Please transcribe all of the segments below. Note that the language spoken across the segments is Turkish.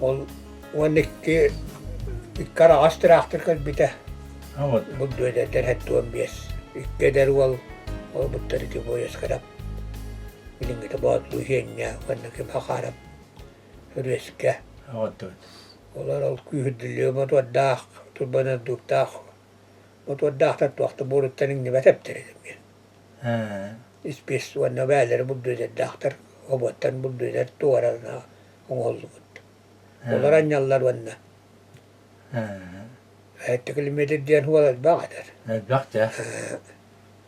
Ol onnekke ikkara astıraqtırkal bite. Evet. Buddu eder hettuan bies. Ikkeder ol buttariti boyas karap. Bilingite boğatlu henya onnekke hakarap. Hürreske. Evet. Olar ol kühüddülüyor mot vaddaq turbana duktaq. Mot vaddaq tattuaqta boruttaning nimet hepteredim ya. Ha. İspes vanna bäleri buddu eder daqtar. Obottan buddu eder tuvarana oğollugut. Olar anyallar vanna. Ha. Ettikilmedir diyen huvalat bağadar. Evet bak da.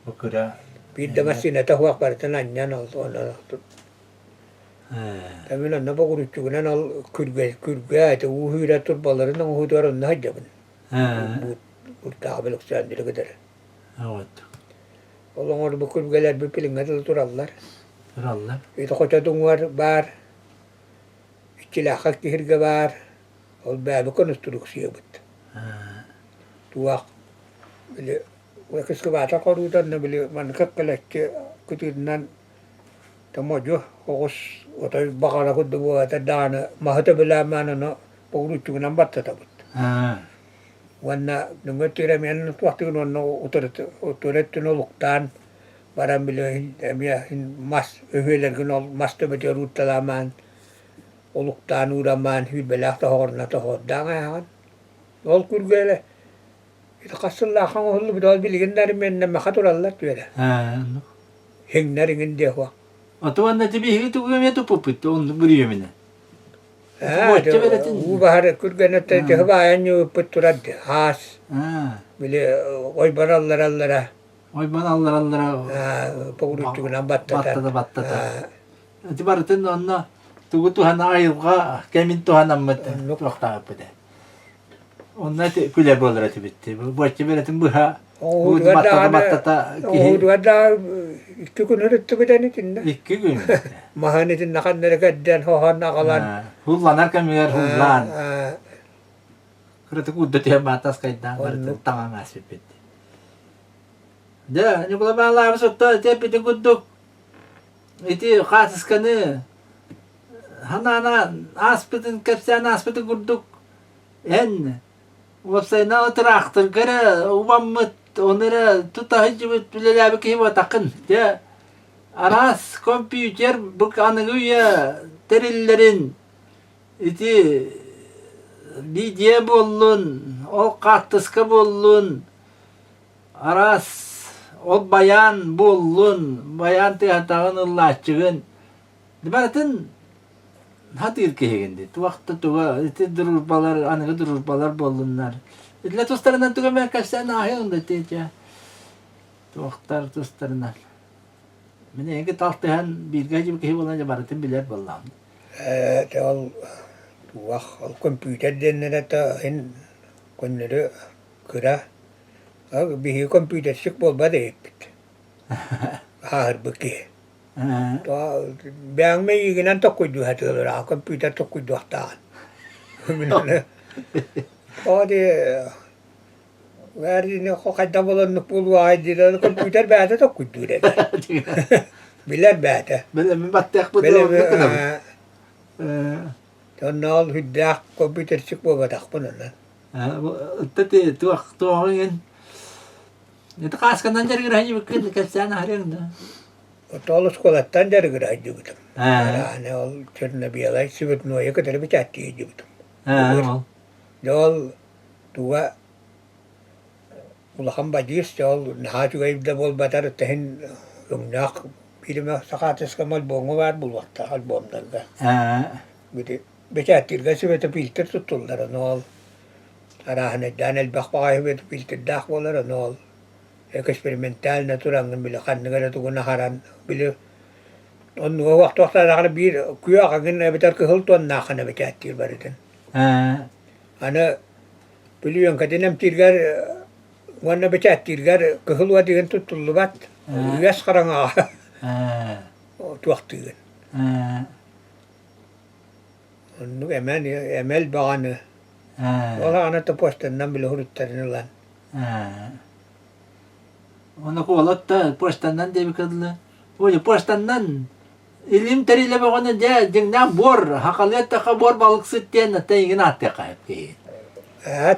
Bu kura. Bir de masine tahuak baratan anyan oldu ona. Ha. Tamin anna baguruççugunan al kürge ayta uhuyla turbalarından uhuyduarın hacabın. Ha. Bu tabilik sandile kadar. Evet. Olan orada bu kürgeler bir pilingadı turallar. Krallar. İta koçadun var. İçilakak kihirge var. Ol bäbi konusturuk siyabıt. Ha. Tuak. Bili kıskı bata korudan ne bili man kakkalakçı kütüründen tamojo oğuz otay bakara kuddu bu ata dağını mahata bilamanını baguruççugunan batta tabut. Ha. Wanna nunga tiramian tuakti no utorettun oluktaan baran bili mas öhüler gün ol mas töbeti ruuttalamaan oluktaan uuramaan hylbelahta horna tohoddaan ahan. Ol kürgeyle ita kassallaakan ohullu bidol biligindarim ennemme katurallar työllä. Ha. Hengnaringen dehua. Otuvan da tibi hitu kuyamya tupupit on buriyo mine. Bahar kürgenette tehbaayan yu putturadde haas. Ha. Bili oy barallara. Oy bana allara. Pogurutçugunan battata. Battata. Tibaratın onna tugu tuhana ayılga kemin tuhana ammat. Tuakta apede. Onna te kule bolra tibitti. Bu açı beretin buha. Bu battata. Oğudu adda iki gün hırıttı bidenitin de. 2 gün. Mahanetin nakanları kadden hohan nakalan. Hullanar kamiyer hullan. Kırıtık udda tiya batas kaydan kırıtık tangan asipit. Da nyukula bala masutta tepiti kudduk. Iti khasis kanı. Hanana aspitin kapsana aspitin kudduk. En websayna otraktır kara umammut onlara tutahıcıbıt bilelabi ki vatakın. Da aras kompüter bu kanıgıya terillerin iti video bollun, o kattıska bollun, aras o bayan bollun, bayan tihatağın ıllahçığın. Dibaratın hatir kehegendi. Tuakta tuğa iti dururbalar, anıgı dururbalar bollunlar. İtle tostarından tuğa merkaçtan ahiyonda teyce. Tuaktar tostarından. Mene ege taltıhan bir gacı kehe bolanca baratın biler bollam. Det ol tuak ol komputer dennere ta hen konneru kıra. Bihi komputer sık bolbada epit. Har bıki. Biang me yiginan tokkuydu hatırlar. Komputer tokkuydu hatan. Minne. O de verdi ne kokayda bolanıp bulu aydı. Komputer bäde tokkuydu dedi. Biler bäde. Bele mi battak bu Bele Tonal hüddak komputer sık bolbada akpınan. Tete tuağın. Itu kaskan jari gerahnya bikin kesana hari ini. Tol sekolahtan jari gerahnya gitu. Ne ol cerna bialai sibut noya kadar bicati gitu. Jol tua ulaham bajis jol nah juga ibda bol batar tehen umnak bilme sakates kamal bongo var bulvatta albomdan da. Gitu bicati ga sibut filter tutullar nol. Arahne danel bakbay ve filter dakbolar nol. Eksperimental naturangan bila kan negara tu guna haran bila on waktu nakana bir kuya kagin betar ke hultuan nakana becatir baritan. Ana bila yang katinam tirgar wana becatir gar ke hulwa digan tutulubat yas karanga tu waktu gan. Onu emel bagana. Ola ana tapostan nam bila hurutarin lan. Onu kovalat da postandan devi kadlı. Oye postandan İlim teriyle bakana de cengden bor hakalet taka bor balık süt diyen hatta yine attı kayıp keyin.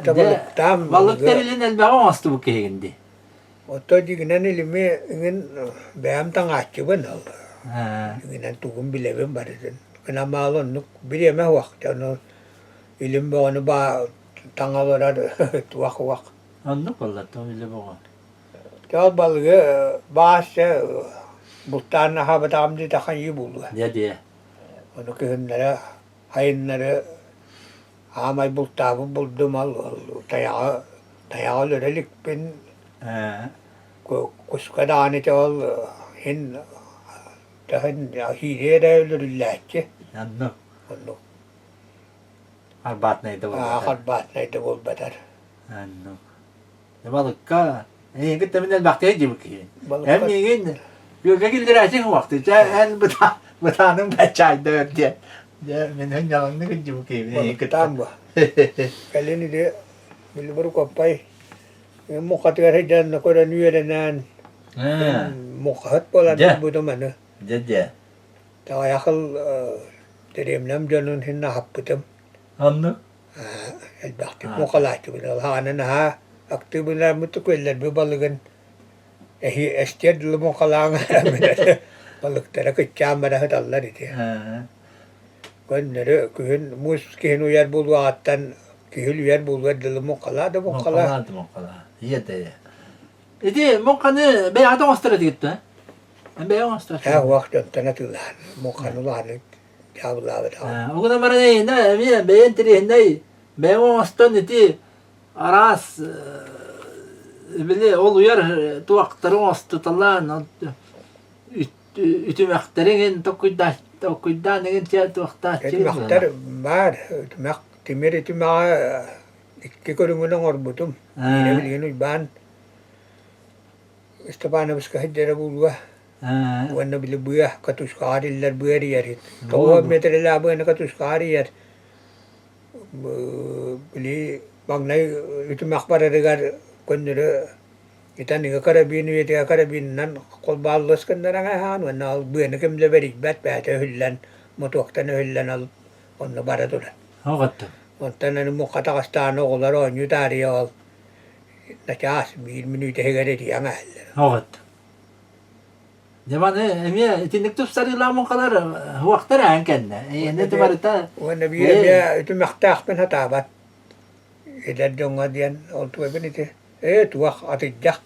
Tabalık tam. Balık teriyle elbette olmazdı bu keyindi. Oto dignan ilimi ingin bayam tangacı ben al. Dignan tukum bilebem barisen. Kena malon nuk bileme waktu no ilim bakana ba tangalara tuak. Anlık valla tam öyle bakana. Kal balığı bahçe bultana habat amdi takan iyi buldu. Diye. Onu kıyınlara hayınları amay bultabı buldum al tayağı lürelik ben kuska dağını çal hin tahin hile de lürülletçi. Anlık. Onu Harbat neydi bu? harbat neydi bol beter. Anlık. Balık ka. Git de minel baktıya gibi ki. Hem yengin göke gildirersin vakti. En bıtanın beçayda ördü. Benim yanımda gibi ki. Tam bu. Kalini de bilburu kopay. Mukat garajan na koran yuranan. Mukat polan bu da mana. Dedi. Ta yakal teremlam janun hinna happutam. Anlık. Elbette mukalatı bilal hanan ha. Aktibiler mutukweller bir balığın. Estiyad lumukalang. Balıklara kıçamara hıdallar idi. Gönleri köyün mus kihin uyar buldu attan kihil uyar buldu dilı mukala da mukala. Mukala. İyi de. İdi mukanı beyada ostrat gitti. Beyada ostrat. Ha vakti tanıtılan mukanulanı yavruları da. O kadar bana ne beyin tiri beyada ostrat idi. Aras bile ol uyar tuaktarı ostutallan ütümeklerin tokuydan negin tiyat tuaktar. Ütümekler var. Ütümek timir ütümeğe iki körümünün orbutum. Yine bilgin ben işte bana başka hıccara bulga. Wanna bile buya katuşkariller buya yerit. Tawa metreler buya katuşkar yer. Bili bangnay ütümek baradıgar kondere kita ni karabin yeti karabin nan kol ballos kandaranga han wanna al buya nakem leverik bat bat hüllen motuaktan hüllen al onna baradılar. Hoqattı. Ondan mukata kastan oğullar on yutari al. Nakas bir minüte hegere diyanga heller. Hoqattı. Zaman emiye tindik tupsarılar mı kadar vakti rankenne. Ne tumarita. Wanna bir ya ütümek ben hatabat. Eder donga diyen oltu benite. Tuak atijak.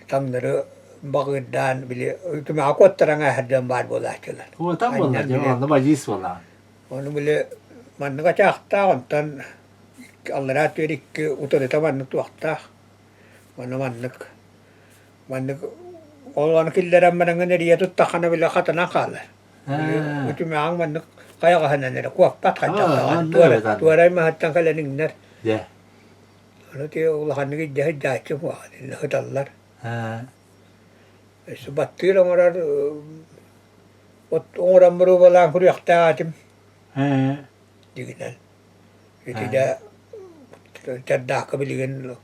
Tanları bagıdan bile ütümek akottaranga herden bar bolahçılar. O tam bolla cevabında bacıs bolla. Onu bile mannaga çakta ondan Allah'a terik utorita mannak tuakta. Mannak olan killeran manangan eriye tuttakana bile katana kalar. Ütümeğin mannak kaya kahananere kuakpat kaçakta. Tuaray mahattan kalaninler. De. Onu diye ulağını gideceği cahçı bu halinde hıdallar. İşte battıyla orar oran buru balan kuruyakta atim. Diginen. Itu da cerdah kebiligan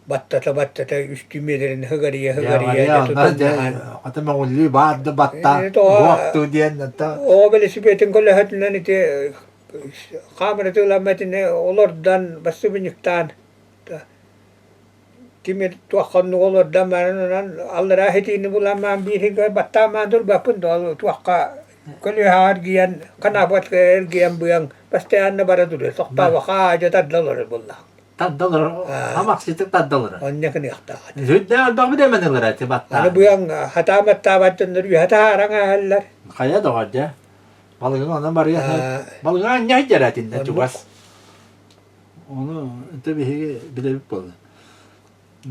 battata üstümelerin hıgariye tutundan. Kata mengulli bağırdı batta. Vaktu diyen hatta. O böyle sibetin kollahatından ite kamera tulamatine olurdan bası biniktan. Timir tuakkan olurdan manan Allah rahitini bulaman bir hingga battaman dur bapun dol tuakka kalau hargian kanabat hargian buyang pasti anda baradur sokta waka aja tadlalor bullah. Tadlalor. Hamak sitik tadlalor. Onnya kani akta. Züdde aldak bir demenler ati batta. Ana buyang hatamat tabatın dur hata aranga haller. Kaya da var ya. Balığın ondan bari ya. Balığın annya hicaratin çubas. Onu tabii bile bir bol.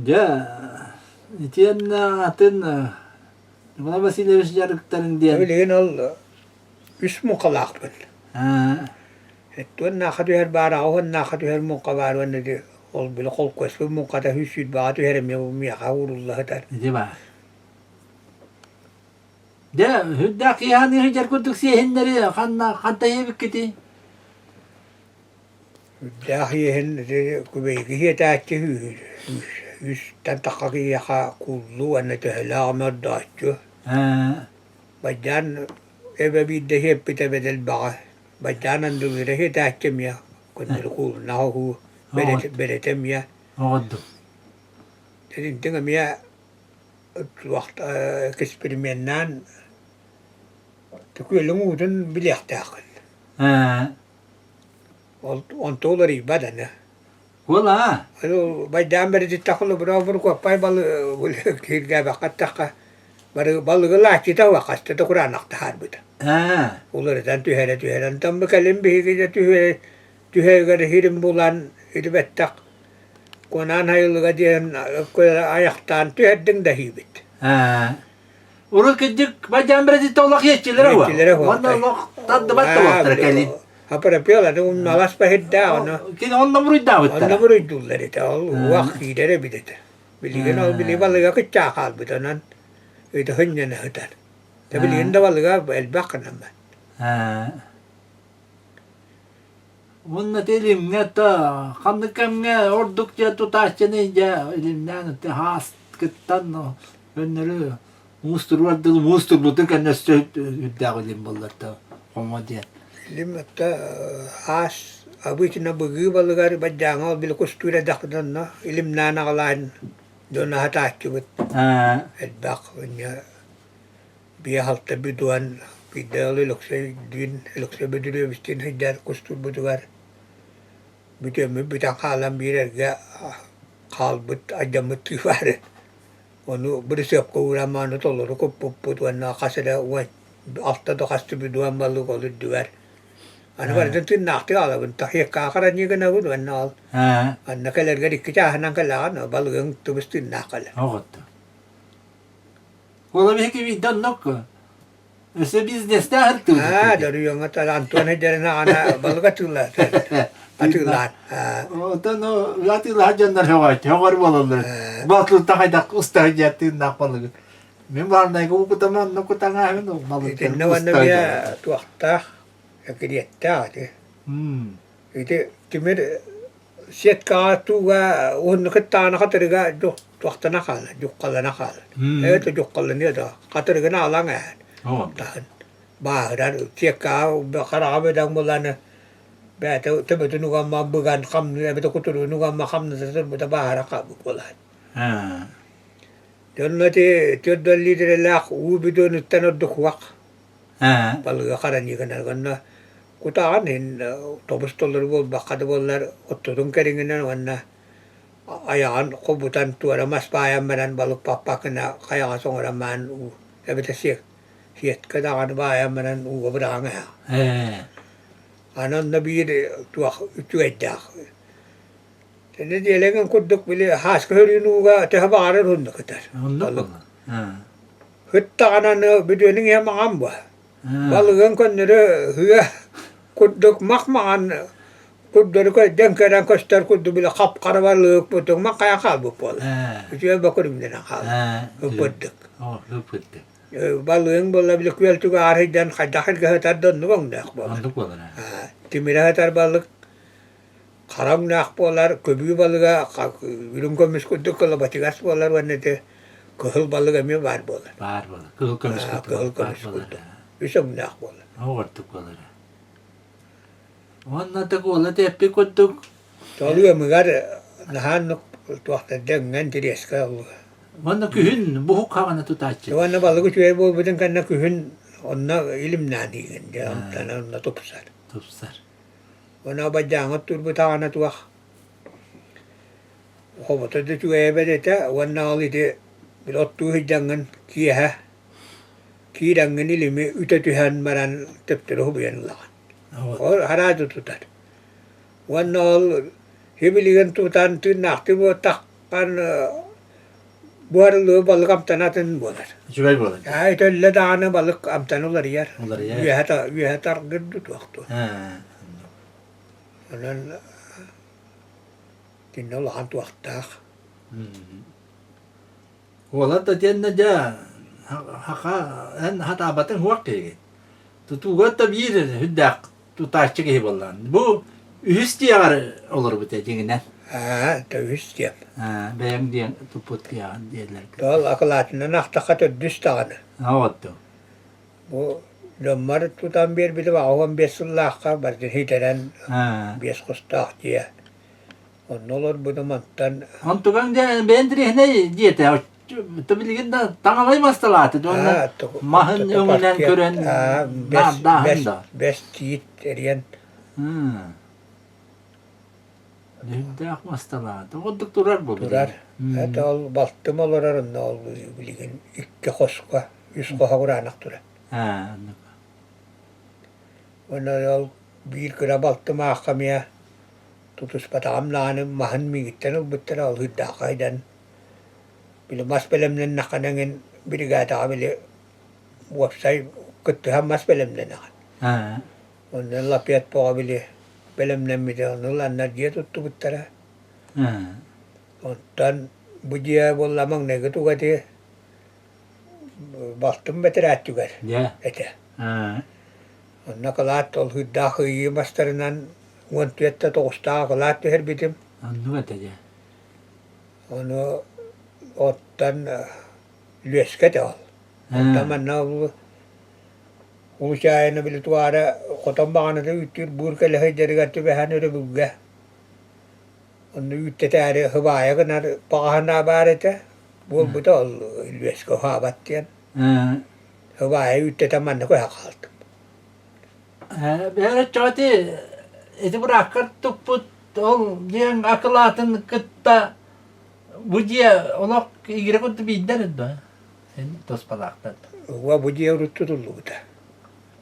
Ya itiyen atın bana basile besjarıkların diyen. Öyle al üst mukalak ben. Tuan nakatu her bara on nakatu her mukabar wan de ol bil kol kwes bu mukata hüsüd baatu her mi kavurullah tar. Değil mi? Ya hüddak yani hicar kuduk siyenleri kanna yebikti. Dahiyen de kubeyki hiyataçı hüs tantakaki yaka kullu anne tehla amaddaçı. Bacan eve bir de hep bite bedel bağa. Bacanan duvire he tahkem ya. Kundur kul nahu beretem ya. Oldu. Dedim tingam ya waktu eksperimenan tukulung udun biliak takal. On tolari badana. Valla. Alo bacan beri takal berapa ko pai bal boleh kirga bakat takka. Baru bal gelah kita wakas tu kurang nak tahan buta. Ular dan tüheren tam bakalım bir gece tühere hirim bulan hirbet tak. Konan hayul gadiyan ko ayaktan tühedin dahi bit. Uruk kecik bacan berarti tolak yetçilere var. Valla tadı battı vakti kelin. Apa piola tu malas pahidda ona. Kini onna muridda Anda vattı. muridullar ita wakti dere bidete. Biligen al bili balıga kıçak hal bitanan. Itu hanya na hutan. Tapi lihat balıga elbak nama. Bununla dedim ne ta kandıkam ne ordukça tutaşçınınca elimden te has kıttan o önleri mustur vardı mustur budur kan ne söyledi hüddağılim ballatta komadiyen. Limata has abu cina bagi balıgar bacangal bila kustura dakdan na ilim nana kalan dona hata cubut elbak nya biya halta biduan bidalı lokse din lokse biduan bistin hajar kustur budugar bitem bitang kalam birga kalbut ajamut tiwar onu bersep ko ramana tolor ko puputuan na kasada wan alta to kastu biduan balu ko duar Ano ba dito nakti ala bunta hiya kakaran niya na gud wanal. An nakalar gadi kicahan kala balugang tubustin nakala. Evet. Ola bir gibi dannok. Ese biznesde her türlü. Dari yung Antuan hajar na ana balugatulla. Atulan. O da no yati lajanlar hava. Havar balalar. Batlı takaydak usta hajati nakpalı. Men var ne ko kutaman no kutanga no balut. Nawan na biya tuakta. Kirietta te. Ite timir siat ka tu ga un khitana khatriga jo tuakta nakal jukkala nakal. Eto jukkala ni da khatriga na alanga. Tahan. Ba dan siat ka kharabe dang mulana. Ba te betu nuga ma bugan kham ni betu kuturu nuga ma kham na ter betu ba haraka bulan. Dan nate tiodali de la u bidu nutan dukwak. Balıga karanı kanarganna kutaan hin tobustollar bol bakad bollar ottudun keringinen wanna ayaan kobutan tuara mas payam meran balık papakna kaya songra man u ebete siet kadagan payam meran u obranga anan nabi tuah tueddak tene dilengan kudduk bile has körünuga tehbarar hundu katar hıttanan biduning ya mangamba balıgan konere hüya kudduk makmaan kuddur ko dengkeran kostar kuddu bila kap karabalık putung makaya kalbu pol. Itu bakur bina kal. Kudduk. Luputtuk. Balıgan bolla bila kuel tuga arhidan kadakir gahatar don nubang dak bol. Timira hatar balık karam nak polar köbü balıga ürün komis kudduk kala batigas polar wanete kuhul balıga mi var bolar. Var bolar. Kuhul komis kudduk. Isam nak bolar. Ortuk bolar. Wanna ta kola te epi kudduk. Tolu megar nahan tuakta dengan tiris kalau. Wanna kühün buhuk havana tutaçı. Wanna balığı çöğe bol beden kanna kühün onna ilim nani kan dia tanah onna topsar. Topsar. Wanna bajang tur betana tuak. Hobat tu çöğe bedeta wanna alide bilot tu hijangan kiah. Kirangan ilimi ütetühen maran teptere hubiyan lakan. Or haraju tutar. Wanna al hibiligan tutan tu nakti bo takkan buar lu balık amtanaten bolar. Şüpheli bolar. Ya itu ledana balık amtanular yer. Onlar yer. Üyehatar gıddı waktu. Anan tinol hantu waktak. Ola da diyenle de haka en hata batın huak kegi. Tutuğa da bir hüddak tutaççı gibi bolan. Bu üstiyar olur bu tecingen. Tavus diye. Benim diyen tuput ya diyorlar. Tol akalatına naktakat düstağını. Evet. Bu Lömmar tutan bir bilip ağam 5 yıllaqqa bardı hiteren Ha. 5 kustaq diye. Onun olur bu da mantan Ontugan de bendirihne diyete. Tabilgin de tanılaymastalatı. Mahın ömünden kören dağında. 5 tiit eriyen. Lühde akmastalatı. Odduk durar bu. Durar. Hatta ol baltım olur arında ol bilgin 2 koska 100 koha kuranak durar. Ha. Ona ol bir kıra baltım ağamaya tutus patağım lanım mahın mi gitten ol bittara ol hüdda kaydan. Bile mas belemden nakanangin brigada bile website kıttıha mas belemden nakan. Ha. Ona lapiyat poğa bile belemden mi de onu lanlar diye tuttu bittara. Ha. Ondan bu diye bollamang ne gıtu gati baltım beter attüger. Ya. Ete. Ha. Onna kalat ol hüdda hıyı mastarınan Untuyetta toğustaa kalat her bitim. Annu ya. Onu ottan lyösket ol. Ondan ol ulusayana bile tuara koton bağına da ütür burkele hıcırgatı ve hanırı bugge. Onu üttetääri hıvaya kadar pahana barete. Bu da ol lyösko havattiyan. Hıvaya üttetämänne koya kaldım. Böyle çati eti bırakır tuput ol diyen akılatın kıtta bu diye olak ilgili kutu binden de. Sen tospalaktan. Wa bu diye rututullu bu da.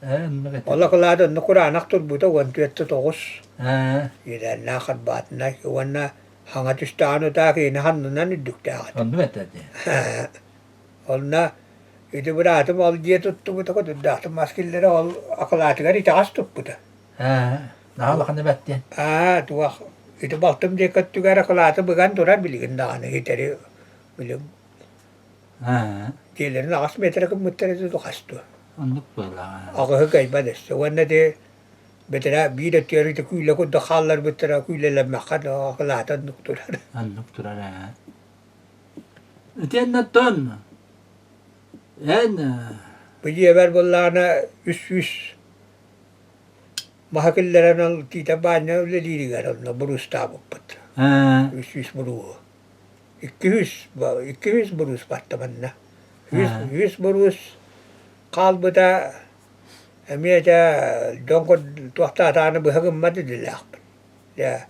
Ne Allah kalada ne Kur'anak tut bu da Untuyetta toğus. Ha. Yine nakat batına ki ona hangat üstağını da ki ne hanından üddük de ağat. Annu ya. Onna iti bıraktım ol diye tuttu bu da kutu dağıttım maskillere ol akılatı gari taas tut bu da. Ha. Nah bakın betten. Tuak iti baktım diye kattu gari akılatı bıgan durar bilgin dağını hiteri bilim. Ha. Diyelerin ağız metre kım müttere tutu kastu. Annu böyle. Akı hıkay badeste. Ona de betera bir de tiyari te kuyla kudda khallar betera kuyla lemmekat akılatı nukturar. Annu turar ha. Öten ton. En Biji ver bollana üs mahakillerin al tita banya öyle diri garalna burus tabuk pat. ha. Üs buru. 200 burus battamanna. 100 burus kalbıda emiyete donko tuhta tanı bıhagım madı dilak. Ya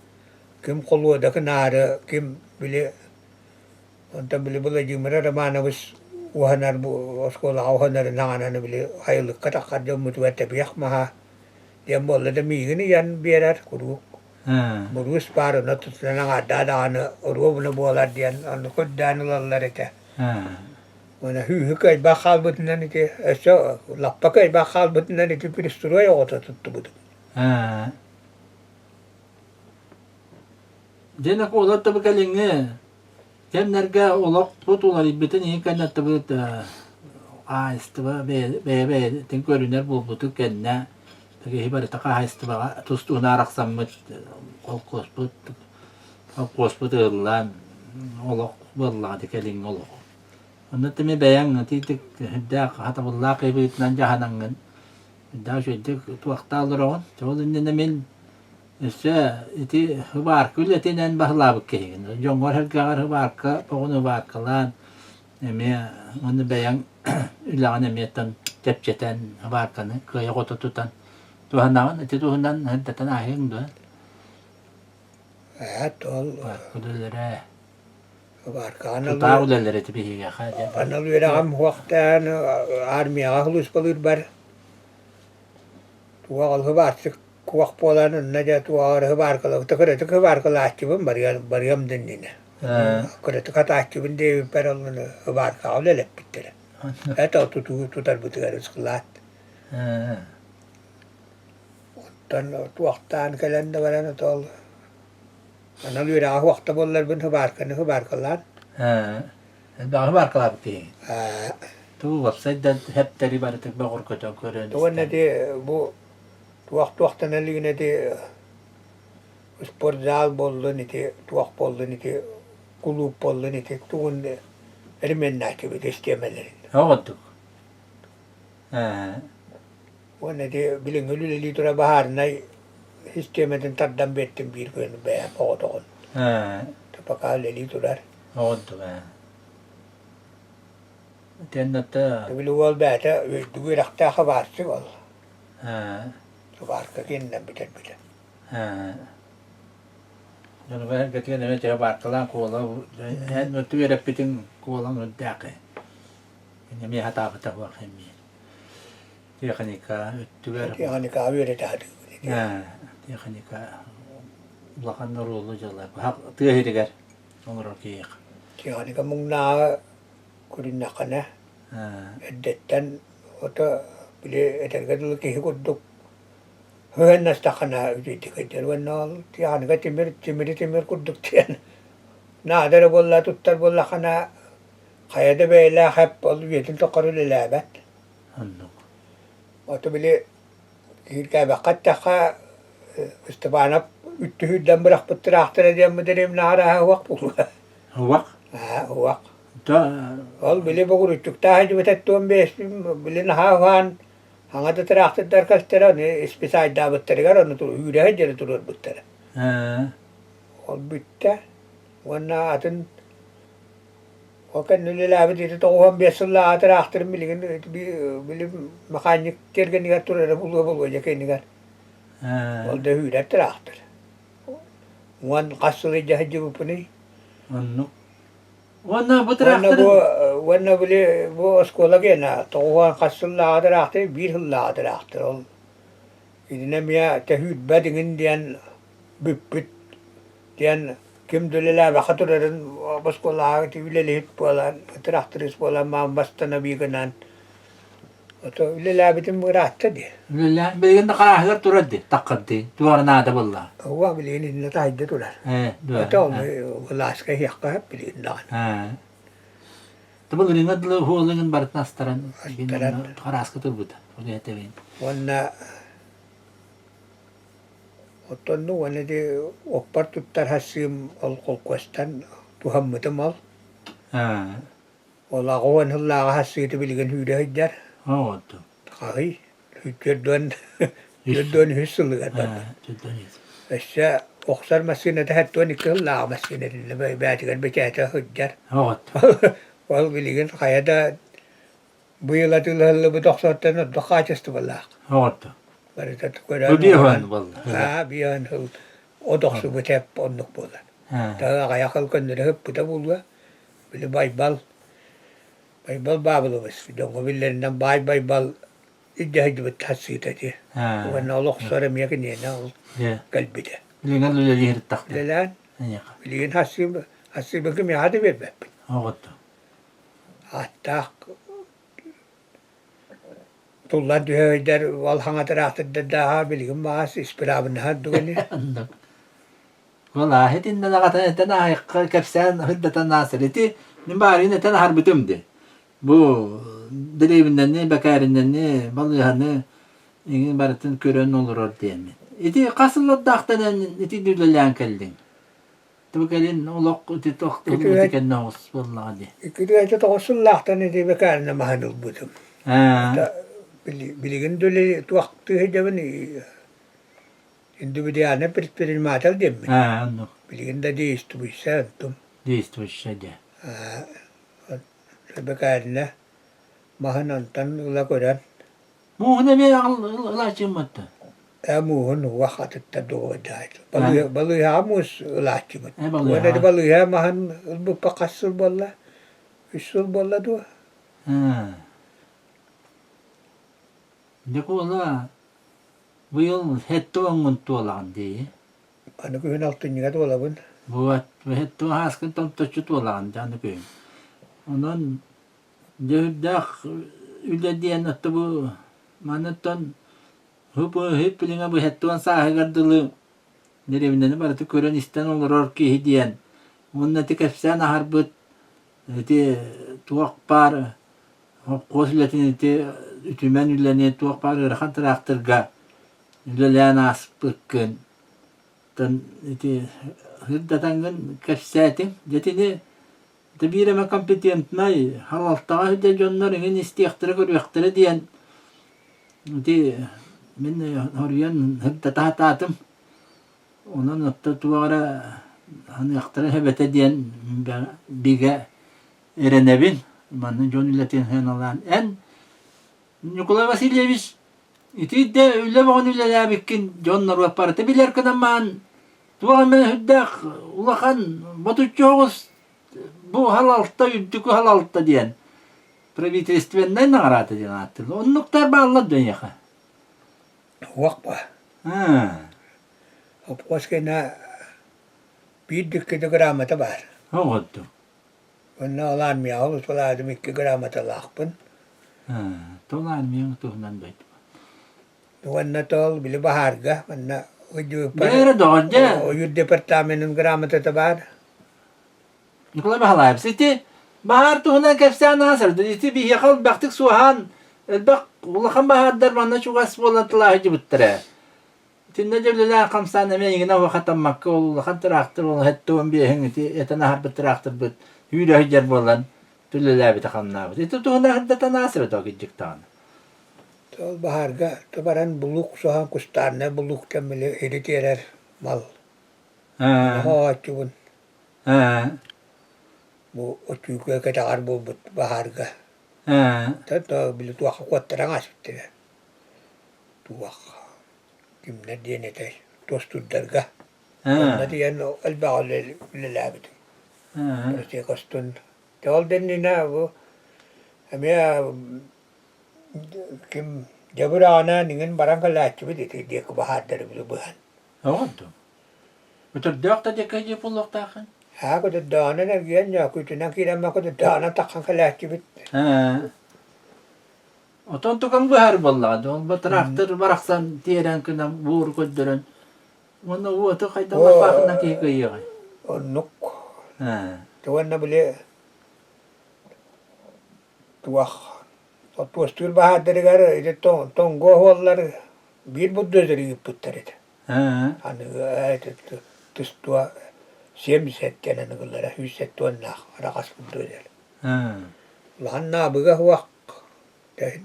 kim kolu da kınarı kim bile ondan bile bula jimra ramana bus wahanar bu sekolah wahanar nanganan bile hayırlı katak da mutuwete biyak maha dia bolla da mi gini yan biarar kudu Ha. burus paru na tutna nang ada da ana urubna bolar dian an kuddan lallarete Ha. wana hü kay bakal butna ni te eso lappa kay bakal butna ni te piristuro ya ota tuttu budu Ha. Jenak olat tabi kalinge. Kem nerga olak putular ibeten iyi kanat tabi ta. Istiva be tin körüner bu butu kenne. Peki hibar taka istiva tustu narak sammet kosput lan olak vallahi kaling olak. Onu temi beyan titik dak hata vallahi kibit nan jahanangan. Daha şu dik tuakta alırın. Çoğun ne min işte iti hıbar külletinen bahlabık keyin. Jongor hergar hıbar ka ponu hıbar kalan. Eme onu beyan ulan emetten tepçeten hıbar kanı köye kota tutan. Tuhandan iti tuhandan haddatan ahin do. tol Kudulere. var kana Tutar ulelere tibi ya haja. anal wera am waqtan armi ahlus balur bar tual hıbar kuak polan naja tuar hıbar kala takare hıbar kala açıbım bariyam dennine. Kore kata açıbın devi peralını hıbar kavle lep bittere. Eta tutar butigar sklat. Tan tuaktan kalenda varana tol. Anal wera waqta bollar bin hıbar kalan. Daha hıbar kalabık keyin. Tu website hep teribaretik bağır kötü körün. Tuan nadi bu tuak nali nadi sportzal bollu niti tuak bollu niti kulüp bollu niti tuan elimin nati bir istemeleri. Havatuk. Ha. وانا دي بلنغلو اللي ترى بحرنا هستيمتن تردم بيتم بيركون بيها فوقتون تبقى اللي ترى هود تنتا تقولوا والبعتا تقول رختها خبارتي والله خبارك كنا بتر Jadi kan ketika dia coba kelang kuala, han tu ada piting kuala ngedak. Ini mi hata apa tak buat kami. Dia kan nikah, tu ada. dia kan nikah dia dah ada. Dia kan nikah. Belakang nurul jalan. Hak tu dia kan. Nurul kiak. Dia kan nikah mungna kurin nak na. Detan atau bila ada kan lagi kuduk. هن استخنا وجيت كجر والنال يعني كتمر كدك تيان نادر والله تتر والله خنا خياد بيلا خب والله يتن تقر للعبات وتبلي هيك بقت تخا استبانا يتهد دم رخ بتراح ترى دم مدري نارها وقت هو هو والله بلي بقول تكتاهج بتتوم بيس بلي نهاوان هذا ترى أخذ دركاس ترى إسبيساي دابت ترى كارو نتو يوده جل ترى بترى والبيتا وانا أتن وكان نللا بدي تتوهم بيسلا ترى أختر ملكن بلي مخانج كيركن نيكار ترى بقول جاكين نيكار والده يوده ترى أختر وان قصر جهج ببني وانا بترى وانا بلي بو اسكولا كنا توان قصل لا دراخت بير لا دراخت إذا نميا تهود بدين ديان بيبت ديان كم دللا بخاطر بسكولا تبي ليه بولا دراخت ريس بولا ما بستنا بيجنان وتو لا بتم رات دي لا بيجن قرا هذا تردي تقدي توارنا هذا بالله هو بلين إن تاجد تولا تو ولا أسكي يحكي بلين دان تبغى لين قد هو لين برت ناسترن خلاص كتر بده وده تبين وانا وتنو وانا دي وقبرت الترهسيم القوستان تهم تمال ولا قوان هلا هسيت بلين هيدا هجر هود خاي هجدون هجدون هسل قد الشاء أخسر مسينة هتوني كلها مسينة اللي بعد قد بجاته هجر هود والله بلين خيادا بيلا تلهل بتحصل تنا دقاش استبلاق هود بريت تقول بيهان والله بيهان هو أدخل بتاب أنك بولا ترى غيا خلقن ده بتبولا بلي بايبل بابلو بس في دون بلي نم بايبل الجهد بتحسيته دي وانا الله صار ميكن ينا قلبي ده اللي قالوا لي يهر التخت الآن بلين حسيب كم يعاد بيباب هود حتى طلعت بها در والله تراحت الدها بلي ما اسبراب النهار دولي والله هدي إن لغة تنا كفسان هدة الناس التي نبارين تنا حرب تمدي بو دليل إنني بكار إنني بالله هن إن بارتن كورن olur diyemin. İti kasılı dağıtan iti düdülen keldin. تبقالين ولق تتوقع تكنوس والله دي. كده تتوصل لحتني دي بكارنا ما هنلبتهم. بلي جندو اللي توقت هجبني عندو بدي أنا بريد ما تلدم. أنو. بلي جندا دي استويسانتم. دي استويسانيا. بكارنا ما هننتن ولا كوران. مو هنا بيا الله جمته. أموهن وقت التدور دايت بلوي هاموس لاتيمت وانا دي بلوي هامهن بقص البلا إيش البلا دو ديكو لا ويل هتو انتو عندي أنا كنا نلتني كده ولا بن بوات هتو هاس كنت تشتو ولا عندي أنا كين ونن ده يلدي أنا تبو ما نتن هب لينا بهتوان ساعة قدلو نريبنا نبرة كورن استنو مروركي هديان ونتي كفسانا هربت تي توق بار قوس لتي تي تمان لني توق بار رخنت راخترقا للانا اسبكن تن تي هدة تنجن كفساتي جتني تبيرة ما كمبيتينت ناي حلالتها هدى جنر إن استيخترق ويختر ديان دي من هوريان هبت تاتم ونن التطوار هن يختارها بتدين بيجا إرنبين من جون التين هنا الآن أن نيكولا واسيليفيش يتيد ولا بغن ولا لا بكين جون نروح بارت بيلر كنا مان توغن من هداك ولا خان بتوجوس بو هلالتا يدكو هلالتا ديان بريفيتريستوين نين نغرات ديانات النقطة بالله الدنيا خا وقبة وبقوس كنا بيدك كده جرامة تبار هو غدو قلنا لان مياول ولا آدمي كجرامة الأخبن طلعن ميون تهنن بيت وانا تول بلي بحارجة وانا وجو بير دوجة ويود ديبارتامنت جرامة تبار نقول بحلايب سيتي بحار تهنن كيف سانا سر ديتي بيه خل بختك سوهان البق والله خم بحار در منا شو غس ولا طلع يجيب الترى تنجب لله 5 سنة مين هو ختم مكة والله خد تراكتر والله هتوم بيه هنتي يتنهر بالتراكتر بت يودا هجر بولن تقول لا بتخمنا بس انت تهنا هدا تناسر دوك الجكتان تول بحارجة تبارن بلوك سوهان كستانة بلوك تملي هيرتيرر مال هو أتشون بو أتشوكا كتار بو بحارجة تتو بلي توخ قوات ترانغاس بتنا توخ كمنا دينتاي توستو الدرجة نديان البعض للعبد برسي قستون تول دنينا بو أميا كم جبرانا نين barang لاتش بدي ديك بحادر بلو بهان هودو بتردق تدك يجي بلوك تاخن ها كنت دانا نرجين يا كنت نكير ما كنت دانا تخن كلاتش بت وتنتو كم بحر بالله دون بتراكتر برخصن تيران كنا بور قدرن وانا هو تخيط ما باخنا كي كيغي النق توانا بلي توخ توستور بحادر غير إذا تون جو والله بير بدو زري بتريت أنا تستوى سيم ست أنا نقول له هو ست ونا رقص بدو زر لأن بقى وق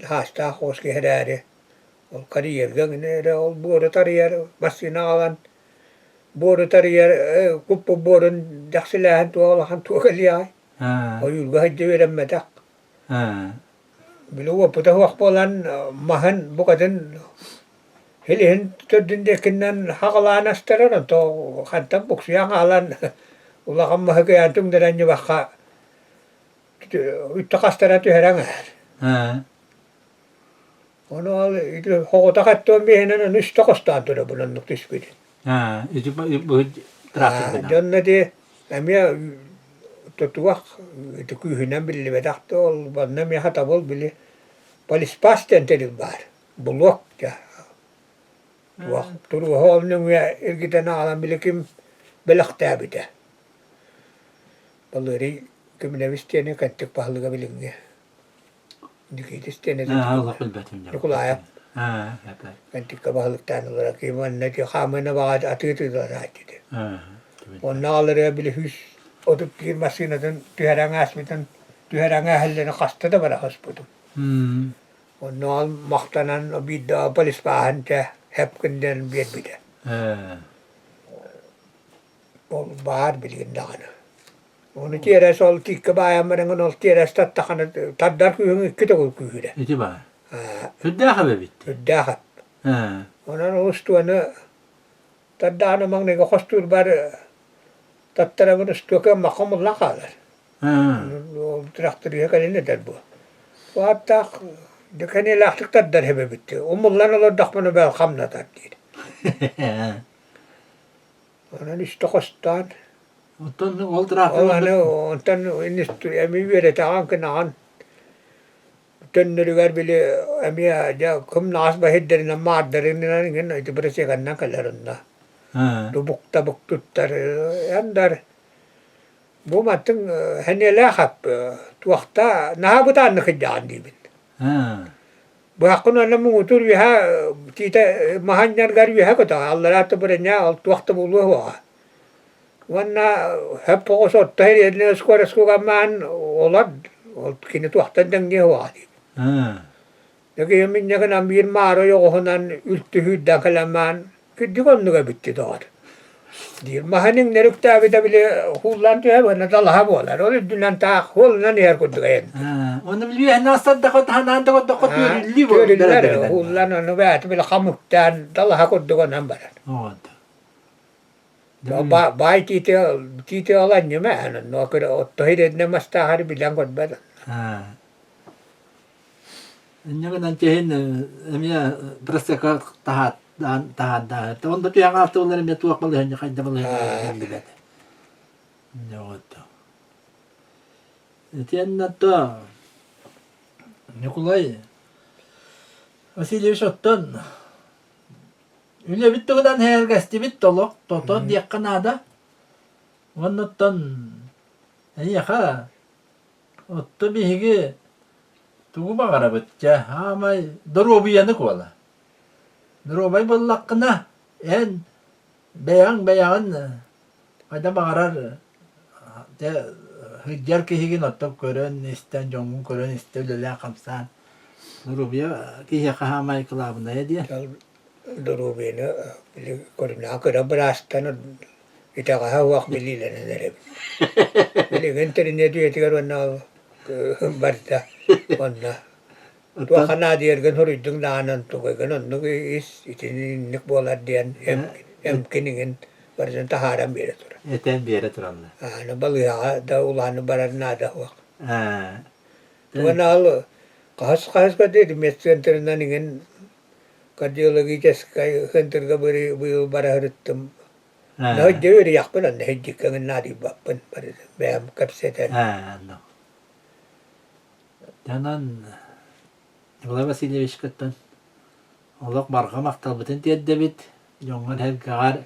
هاستا خوش كهراري والقرية جنة والبور ترير بس نالن بور ترير كوب بور دخسلها والله خنتو كلياي ويلقى الجوير متق بلو بتهو أخبارن مهن بقدن هلين تدين دكنن حقلان استرن تو خنتم بكسيا حالن ولا خم هكي أنتم درني بخا يتقسترت هرعه أنا إذا هو تقطع بيننا نستقستان ترى بلن نقطش بيد يجي بود تراكتر جنة دي أميا تتوخ تكوي هنا باللي بدأتول بنامي حتى بول باللي بالسباس تنتظر بار بلوك جا توخ تروح هو منو إرجعنا على ملكيم بلختابته بالوري كم نبيستيني كنت بحال قبليني دكيت استيني الله بالبتم نقول عيا كنت كبحال تاني ولا كيمان نتي خامنا بعد أتيت إذا ونالر بالهوس أتوكير مسينة تهرعنا اسمتن تهرعنا هلنا قصة ده برا هسبتم ونال مختنن بيدا بوليس باهن تا هب كندن بيد بيدا والبار بيلين دانا ونتيرا سول تيك بايا مرنغ نول تيرا استتخن تدار كيو كتو كيودا يتبع في الداخل بيت في الداخل وانا نوستو انا تدانا مغني خستور بار تترى من استوكا مقام الله قادر ترختريها كلنا دربو واتاك دكاني لا تقدر هبه بيت الله نلا دخمنا بالخمنه تاكيد انا نشتقستان وطن والتراك أنا وطن إنستو أمي بيرة تعان كنعان تن رجال بلي أمي جا كم ناس بهدر نما عدرين نحن يتبرسي كنا كلرنا تبوك تبوك تتر يندر بو ما تن هني لا خب توقتا نهابتا نخجان دي بن بحقنا نمو تور بها تيتا مهنجر غير بها كتا الله لا تبرنيا توقت بولوه هو وانا هبقى صوت تهري إني أسكور كمان ولد كنت وقت دنجي هو عادي Näki minnekin bir maaro jokohunan ylttühyyden kalamään. Kyddi konnuga bitti doğru. Değil mahanin nerüktäävitä bile hullan työhönä talaha vuolar. Oli dünän tää hullan yer kudduga en. Onu biliyor en aslan da kod hanan da kod yürülü bu. Työllär hullan on väät vielä hamuttaan talaha kudduga nambaran. Oldu. Bai tiite alan nimään. No kyllä otto hidennemasta har bilan kodbadan. Nykyään tehin emiä presteka tahat tahat. On toki yang altu oleh emiä tuak malih yang kain malih yang dibat. Nyot. Tienna to. Nikolai. Vasiliy Shotton. Yle vittugan herkästi vittolo. Toto diakkanada. Vannotton. Eiha. Otto bihigi. Tuğba karabıtça ama dorubiyanı kola. Dorubay bollakına en beyan ayda bağırar de hıccar kihigin otup körün isten jongun körün iste lele kamsan. Dorubiya kihi kahamay kılabına ediyor. Dorubiyana koruna kıra bırastan ita kahawak bililene nerep. Bili genterin ediyor etigar vanna barda. Onna. Tuo kanadiergen horidung danan tukoy ganon no is itin nikbola dian emkinin barjan taharam biratura. Eten bir yere turanlar. No balığa da ulan baran da huak. Tuo nal kahas kadedi meskenterinden ingen kardiologi keskay henterga beri bu baraharittum. No deveri yakpanan hejjikkan nadi bappen bar bem kapseten. No. Yanan Nikolay Vasilyevich kattan. Olak barqa maqtal bütün tiyedde bit. Jongan her kagar.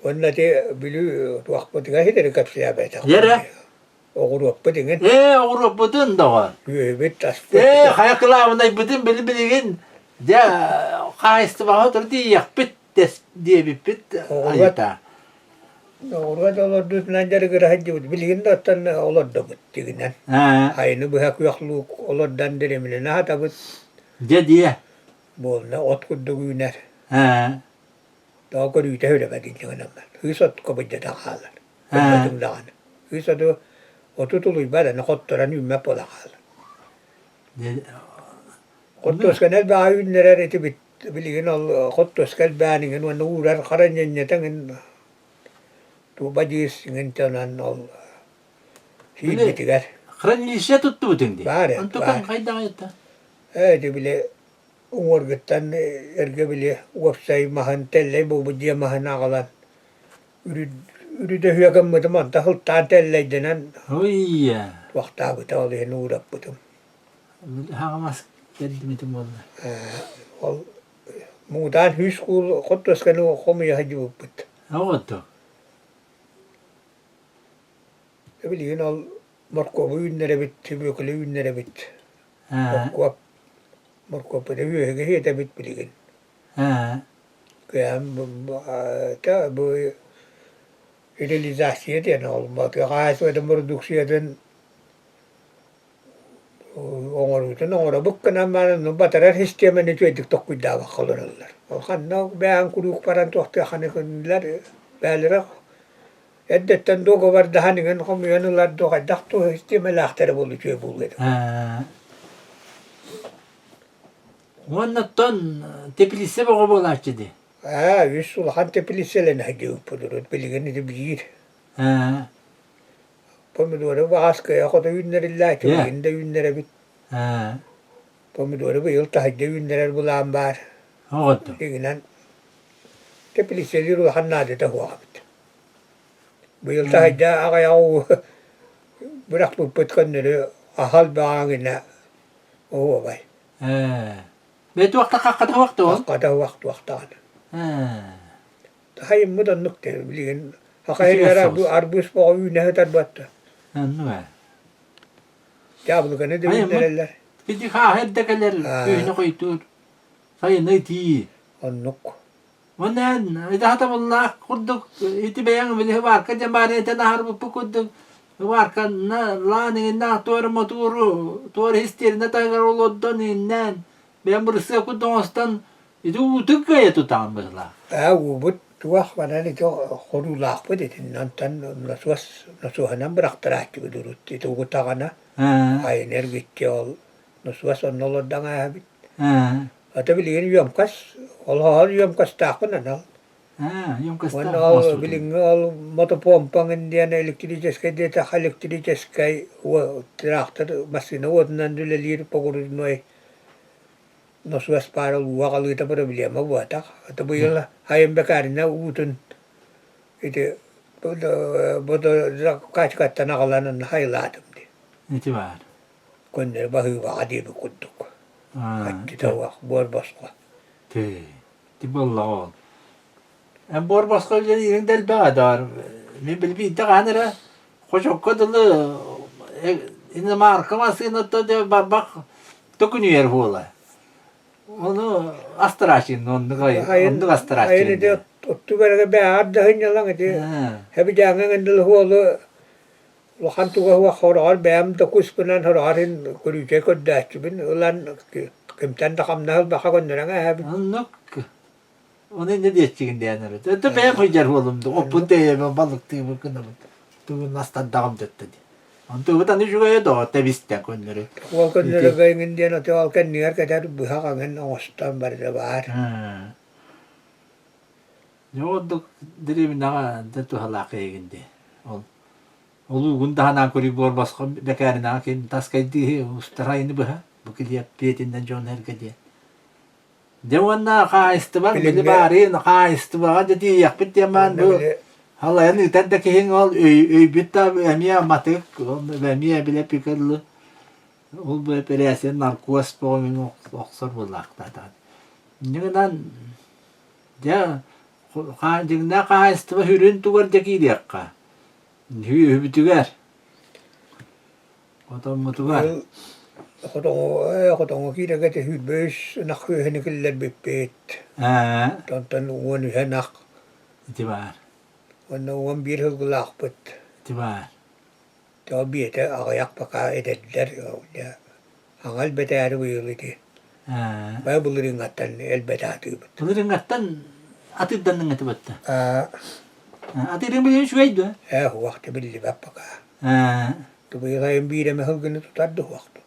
Onna te bilü tuaqputiga hider kapsiya beta. Yere. Oğurup dingen. Oğurup bütün da var. Bit tas. Hayaklavına bütün bilgin. De kayıstı bahadır diye yakbit des diye bit ayta. Oğurgat olurdut nancar gırahacı bilgin de attan olurdu bit diginen. Aynı bu hak yokluk olurdan derimine ne hata bit. De diye. Bolna ot kuddu güner. Daha koruyuta öyle bedin canım ben. Hüsat kopacak da halar. Kopacak da halar. Hüsat o tutuluy bana kottoran ümme pola halar. Kottoskan el baa ünnerer eti bit bilgin ol kottoskan baaningen wan uğrar karanyenyetan tu bajis ingen tanan ol hiç bitigar. Kranilişe tuttu bütün diye. Bare. Antukan kayda ayta. De bile umurguttan erge bile websay mahan telle bu budiya mahan ağalan. Ürüde hüyagammadım anta hultan telle denen. Oyya. Vakta bita olih nuurap butum. Hangamas kendim itim valla. Ol muudan hyskul kottoskan o komia hajibut. Oldu. Bilgin ol marko bu ünnere bit, büyükle ünnere bit. Marko bu hüyege hete bit bilgin. Kıyam ta bu idealizasyon diyen olmak. Gayet ve de produksiyon Ongora bukkan amman batarar histemeni tüedik tokkuyda bakılırlar. O kanna ben kuruk paran tohtu hanıkınlar belirek eddetten dogo var daha ningen komyanlar doga daktu histemeli aktarı bulu tüe buldu. Ondan tepilisi bu bolaşçı di. Yüzsul han tepiliselen hacı pudurut bilgini de bilir. Pomidoro vaskaya koda ünleriller ki bugün ünlere bit. Pomidoro bu yıl tahacda ünlerer bulan var. Oldu. Diginen tepiliseli ruhan nadete huwa bit. Bu yıl tahacda ağayağı bırak bu pıtkanları ahal bağına o bay. Betu vakta kakata vakta o? Kakata vakta. Tahayım mudan nukte bilgin. Hakaylara bu arbus bu ünne battı. Anne. Yablıkanı da ünlerler. Gidi ha heddekeler köyüne koytur. Sayın ne ti. Annuk. Ondan idahata wallah kurduk iti bayang bilih var ka jambare ita nahar bu kurduk var ka na lani na tor moturu tor histir na tagar oloddan innen Ben burası ku dostan itu utuk ya tutan mesela. Uubut tuah mana itu horulaq pun itu nantan nasuhanan beraktaraat juga durut itu kutakana ai energi ol nasuas onnolod danga habit atau bilingin yomkas hal yomkas takun anal Yung kasta. wan biling motopompang indian elektrической deta elektrической трактор masina wodnan dulelir pagurud noy nasuas para luwa ita problema buatak atau buyala hayam bekarina utun itu bodo kachkata nakalanan haylatum di Itu var. kunner bahu wadi bukuduk kita wak borbasqa Ti bollol. En bor başka yerin del bağdar. Mi bilbi de kanera. Hoşok kadılı. İnne marka masina da bak dokunuyor hola. Onu astraşin onu astraşin. Ayin itu ottu berage bead dahin yalang itu hebi jangan ngandel holo lo hantu wa khorar beam ta kuspunan horarin kuri je ko dachbin ulan kimtan da kamnal baka konneranga hebi Anlık. Onu ne diyeceksin diyenler. De ben hıcar olumdu. O bu diye ben balık diye bakınım. Tu nasıl dağım dedi. Antu bu da ne şuraya da tebiste konları. wal konnera gaing indian ati wal kan niar kadar buha kangen ostam barda bar Yo diri naga detu halakaya gindi. Olu gunda hana kuri bor basko bekari na kin taskay di ustaray ni bah. Bukiliya piyetinden John herkediye. Dewan na ka-istiba, bilibari na ka-istiba jadi yakpit yaman bu. Hala yani tanda kihin ol bitta emiya matik emiya bile pikirli. Ol bu operasyon narkos po min oksor bulak tata. Nyanan ya jingna ka-istiba hürün tugar jaki diyakka. Hü tugar. Otom mutugar. Kotongo kira kate hybös nak hene killer bepet tonton won henak Itibar. won bir hugulak put Itibar. to biete ayak paka ededler ya angal betar wiyuliti ba buluring atan el betatu Tulirin ngatan atid dan ngatabatta. Atid rin bilin şuaydu. waqti billi bapaka to bi gayem bire me hugunu tutaddu waqtu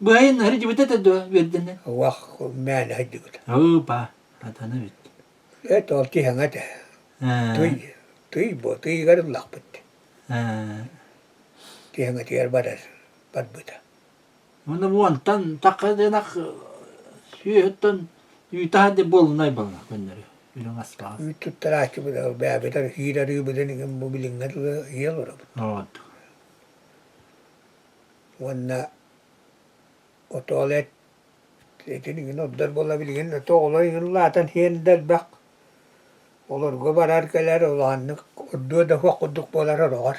Bu ayın hari cibete taddo verdin. waq man hajjut Opa. Atana bit. to ki hangata tui bo tui garul lakput ki hangati er badar badbuta Onu bu antan takadenak süyütten yutahan de bolunay bolna bunları. Bilin asla. Tuttaraachi buda beabetar hiirari budani mobilingat yelora Evet. wanna otolet etini noddar bola bilgin to olay latan hen dal bak olur gobarar keler olanık oddo da hoqduk bolar ror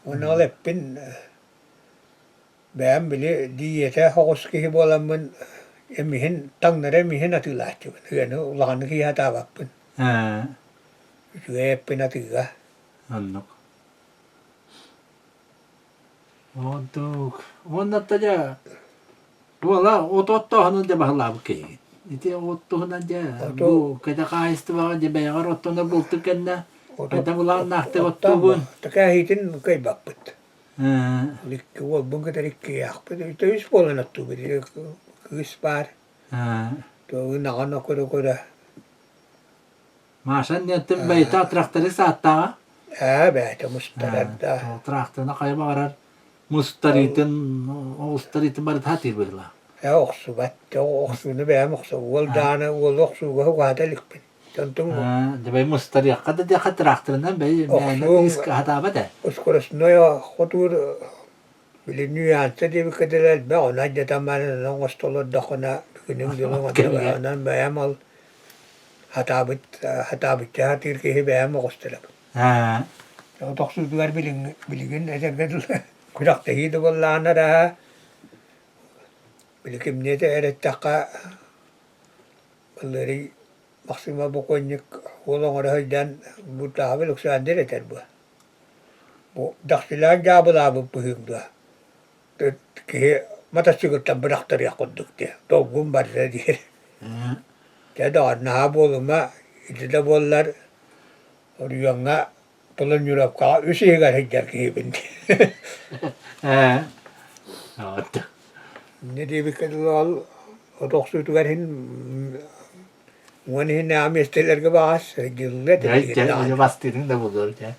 wanna leppin beam bili diyete hoqski bolamın emihin tangnare mihin atulachi yani ulanık ya tabapın Jueppin atiga Anlık. Ontuk. Onnattaja. Tuolla otottohan de bahla buki. Iti ottohan de bu kada kaistu var de be garottona bultu kenna. Kada bulan nahte ottubun. Takahitin kai bapput likki wol bunga tarikki yaqput ito ispolan attu bidi kuspar to nagano koda Maşan niyetim beyta traktörü saatta. bäta mustaradda Traktörüne kayma karar. Mustaritin, ustaritin barit hatir bihla. oqsubat oqsunu bäm oqsu wol dana wol oqsu go hada likpin tantung De bey mustari yakada de traktöründen bey meynet isk hata bede. uskoras noya khotur bili nüansa de bikadelal ba ona de tamana nongostolo dakona bikunim de ona bäm al hatabit hatir ki bäm oqstela toqsu dugar bilingin esergadul kudak tehidu wallana da bilikim nete erettaqa balleri maksima bokonyik wolong rahadan buta haveluk sandere terbu bu daksilan jabula bu puhimda ki matasıgıttan bıraktır yakındık diye. Dolgun var diye. Dedi anna boluma içinde bollar rüyanga bulun yürüp kala üsüye garıcak gibi. Evet. Ne diye bir kadın ol o doksutu verin ne amesteler gibi az gillet Ya bastırın da bulur ya.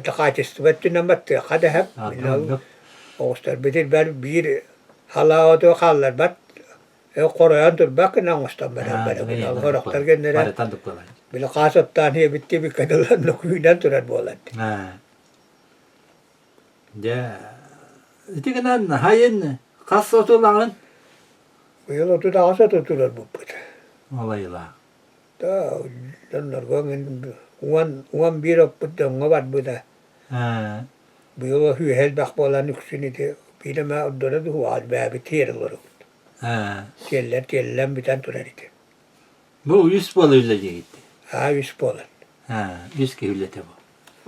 تقاعدت نمت قدها من أوستر بدل bir halavatı kallar bat Koreyan dur bakın anlaştan beraber Horaktar genlere bile kasattan hiye bitti bir kadınlar nokuydan durar bu olan. Ya itu kan hayın kas otulanın Bu yıl otu da asat oturur bu pıt. Vallahi Da danlar göngen uan bir pıt da ngabat bu da. Bu yıl hü hel bak bolan yüksünü de bir de ma odlara da huad be bir tiyer olur. Tiyerler biten durar idi. Bu 100 boluyla gitti. Ha 100 bolan. 100 kehillete bu.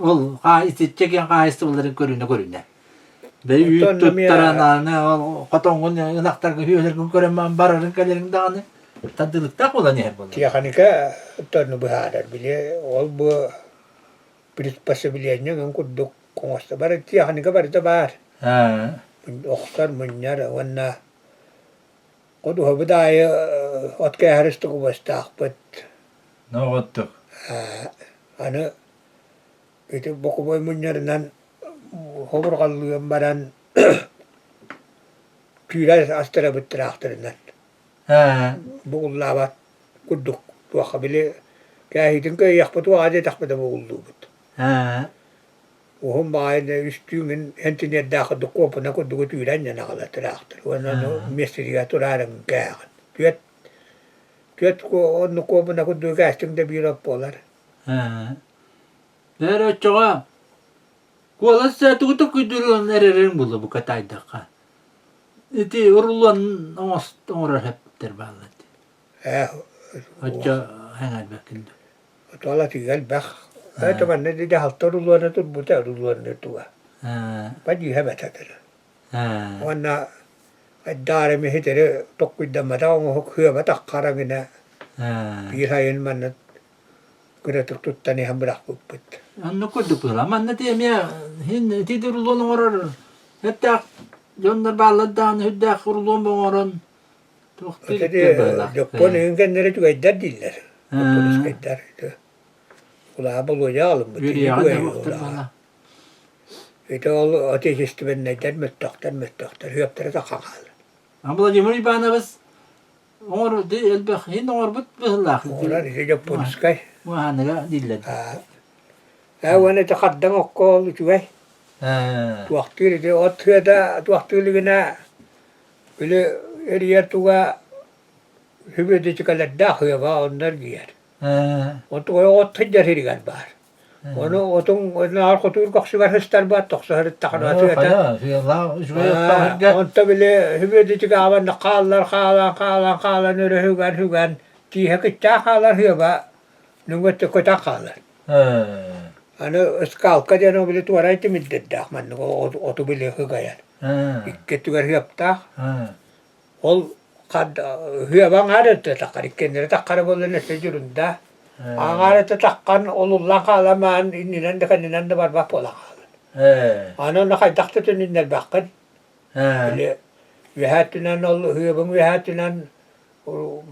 Ol isteyecek ya kayısı bunları görüne. Ve yük tuttaranlarını o katongun yanaktar hüyeler göremem bararın kalerin dağını tadılıkta olan yer bunlar. Tiyahanika tornu bu hadar bile ol bu bir pası bile ne kuduk kongosta bar tiyahanika bar da bar. Oxtar munyar wanna kodu habdaya otkay haristu ko basta but Ne oldu? ana itu boku boy munyar nan hobur kallu baran kira astara betrachter nan bugullabat kuduk wa qabile kahidin ka yakhbatu ade takhbata bugullut وهم بعد يشتون هنتين يداخل دقوب ونكون دقوتو يرنجا نغلا تراختر وانا ميسترياتو رارن كاغن تيوت كو نقوب ونكون دو كاستن دبيرا بولار Nere çoğa? Kola satu tu kudurun nereden bulu bu katay dakika. İti urulan ora hep terbalat. Acca hangal bakildi. Tola tigal bak. طبعا دي هالطر لونه تبوتا لونه توا بدي هبت هذا وانا الدار مهتر تقوي دم تاعو هو هو بتقرا منا بيرهاين من كده تقطني هم راح بوت أنا كنت بقول ما نتي ميا هن تيدر لون ورر هتا جون بالدان هدا خرلون بورن تختي جبون يمكن نرجع يدار ديلر بوليس كيدار Kulağa buluyalım. İşte o ateşisti ben neyden müttahtar hüyaptara da kakal. Ama cimri bana bas or de elbah hin or but bihlah. Onlar işte Japonis kay. Bu hanıga dilled. وانا تقدم اقول شوي توقتي دي اوتدا توقتي لنا بلا اريتوا هبدي تكلا داخل يا با النرجير وتو تجر هيرغان بار ونو وتون نار خطور كخشبر هستر با تخسر التقنات في الله شويه وانت بلا هبدي تكا قال نرهغان تي هك تاخال هيبا نوت كتا قال أنا أسكال كذا أنا بلي تورايت مدة من أوتو بلي هجاير كتوغر هيبتا هول قد هي بان هذا تتقرب كندر تقرب ولا نسجرون ده أغار تتقن أول الله قال ما إني نندك إني نند بربا بولا أنا نخاي تحت إن الباقد بلي وهاتنا نول هي بان وهاتنا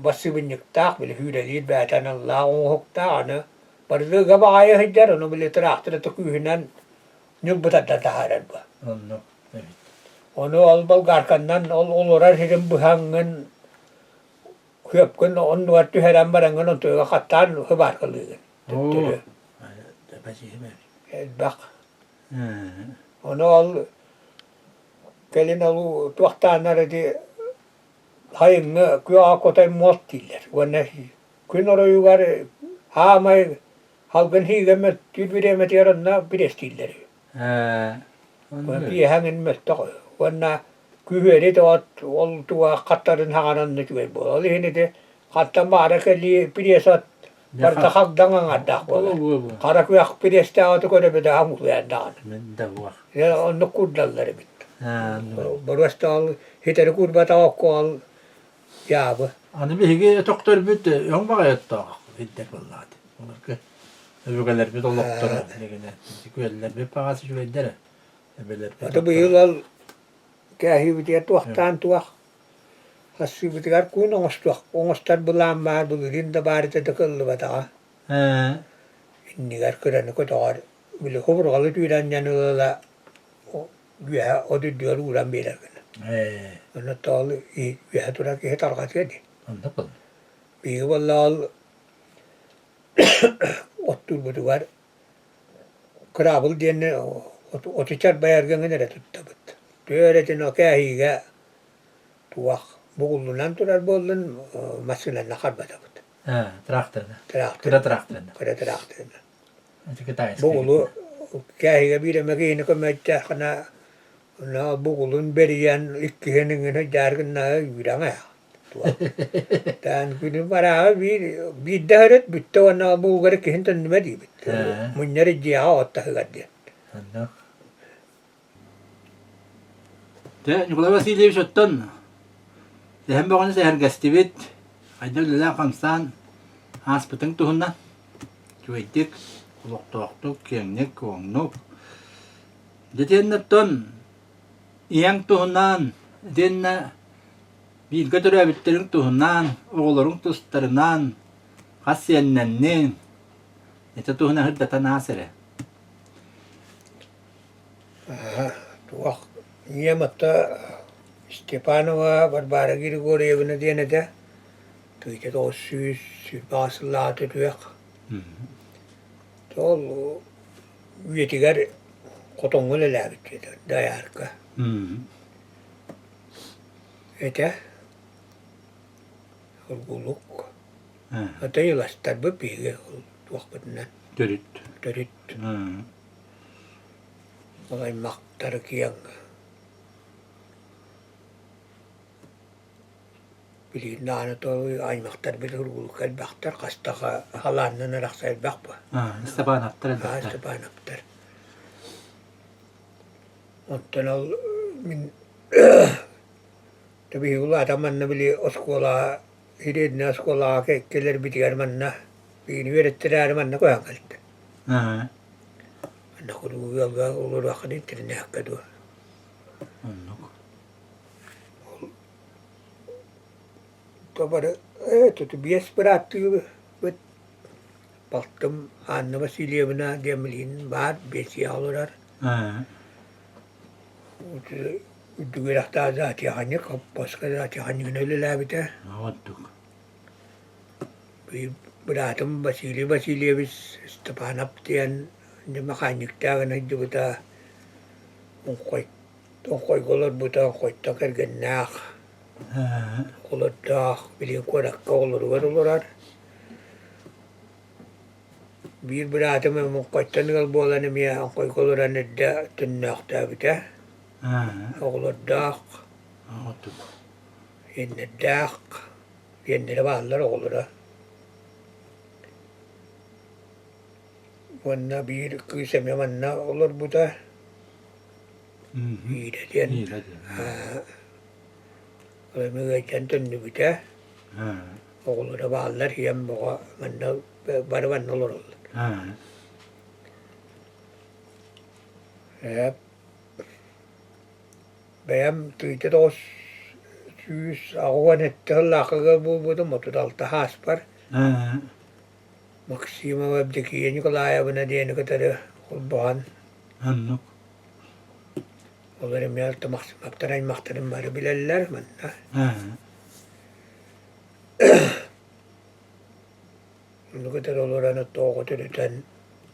بس بنيكتاق بلي هي دليل باتنا الله وهكتا أنا برضو قبا آيه هجر أنا بلي تراحت لتكوهنان نبتا تتهارن با أنا ألبال غاركنان أولورار هيرم بهانغن خيبكن أنوار تهرام برانغن أنتو خطان خبار كليغن الباق أنا أل كلين ألو توقتان ردي هاينغ كيو أكوتاي موتيلر ونهي كينورو يوغار هاماي halkan hiigamme tyydyydemme tiedonna pidestilleri. Kun piehangen möttökö. Vanna kyhyedit oot oltua kattarin hakanan nyt veipua. Oli hinite kattamaarakelli pidesat varta hakdangan addaakpuolella. Karakuyak pidestää oot kodepitä hamulean daan. Ja on no kuddallari mittä. Burası al hiteri kurbata okkol yabı. Anı bir doktor bitti. Yon bağırdı. Bitti vallahi. Onlar öbürler bir doktor. Güller bir parası şu eder. Ata bu yıl al kahi bitiya tuaktan tuak. Hası bitigar kun ongstar bulan var bu rinda barita takıllı bata. Nigar kıranı kotar. Bile hobur galı tüyden yanıla güya o diyor uğran beyler gene. Ona tal iyi güya turak iyi tarkat yedi. Anladım. Bir vallahi ottur budu var. Krabıl diyene otiçar bayargan gene tuttu bit. Töretin o kahiga tuak. Boğulunan turar boğulun masılan nakar bata bit. Traktörde. Traktör. Traktörde. Kıra traktörde. Çünkü tayız. Boğulu kahiga bir emeğini kometça kana na boğulun beriyan ikkihinin gene jargın na yürana ya. Dan günü bara bir dehret bitti ona bu garı kihinten nime di bitti. Munları ciha otta hıgaddi. Anladım. De Nikolay Vasilyevich ottan. Hem bağını seher gastivit. Ayda lala kamsan. Haspıtın tuhundan. Çuvaydek. Kulak toğtuk. Kiyengnek. Kuangnuk. Deten ottan. İyang tuhundan. Deten bir götürü bitlerin tuhundan. Oğulların tustlarından. Kasyennenin. Ete tuhuna hıddatan asere. Tuak niyamatta Stepanova Barbara Grigorievna diyene de tüyde o süs basılatı tüyak. Tol üyetigar kotongul elabit dayarka. Ete olguluk. Ata yılastar bu pigi tuak bitinden. Dörüt. Dörüt. Olay maktar kiyang. Bilin nana to ay maktar bir olguluk el baktar kastaka halanına raksayl bakpa. İstepan aptar. Stepan aptar. Ondan al min tabi ula tamanna bili oskola hiridne oskola kekkeler bitigar manna bini verettirar manna koyan kalte. Anna kudu yalga olur akadin tirne hakkadu. Tabar tutu biyes bıraktı bet baktım Anna Vasilyevna demlin var besi alırlar. Dügerakta zati hani başka zati hani öyle labite. Bir bıraktım Vasilyevich Stepanov diyen ne mekanikta gene dubuta onkoy kolor buta onkoy takar gennak. Kolor da bilin korak kolor var. Bir bıraktım onkoytan gal bolanım ya onkoy koloranı da tünnakta bite. Kolor da yenne da yenne bağlar olur. Vanna bir kısem vanna olur bu da. İyi de diyen. Öyle çantın bite. Oğullara bağlar yem boğa vanna barvan olur. Hep benim tüyde dos süs ağvan etti hallakıga bu da motodalta haspar. Maksima webdeki Nikolayevna diyene kadar kulbahan. Anladım. Onların yalta maktaran maktaran var bilerler manna. Onu kadar oluranı toğu tülüten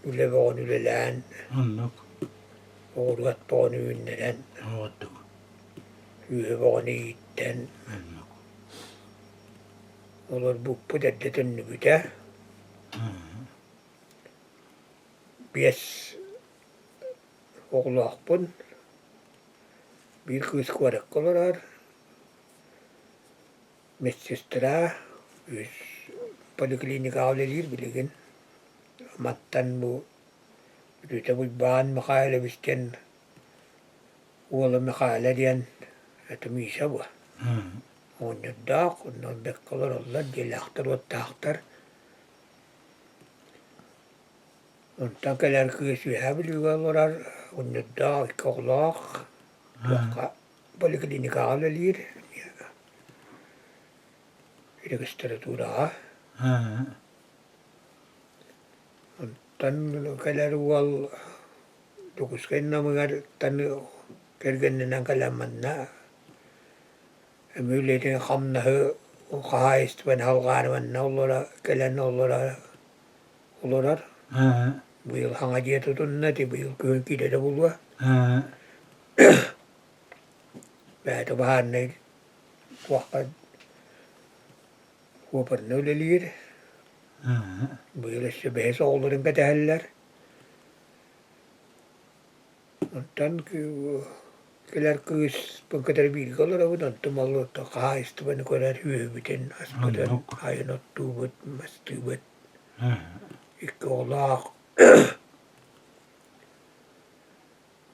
üle boğun ülelen. Anladım. Oğurgat boğun ünleren. Anladım. Üye boğun iyitten. Anladım. Olur bu deddetin nübüte. Biyes oğlu akbun. Bir kız kuvarak kolorar. Mescestra. Yüz poliklinik avlelir biligin. Mattan bu. Bütün bu bağın makayla bisten. Oğlum Mikhail'e diyen etimiyse bu. Onu da ondan bekkalar oldular. Gelaktar o tahtar. Ondan keler kıyısı biliyorlar olar. Onu da iki oğlak. Poliklinik ağlılir. Registratura. Ondan keler oğul. Dokuz kayınna mıgar tan kergeninden kalamanna. Emületin hamnahı kahayist ben halgarmanna olara kelen olar. Bu yıl hanga diye tutunna di bu yıl köyün kide bulwa. Bäde bahanne vakit hoparın öylelir. Bu yıl işte behes oğulların kadeheller. Ondan keler kız pengkader bilgi olur ama ondan malu tak kahayist ben keler hübiten asmadan ayınat tubat mastubat iki oğlak.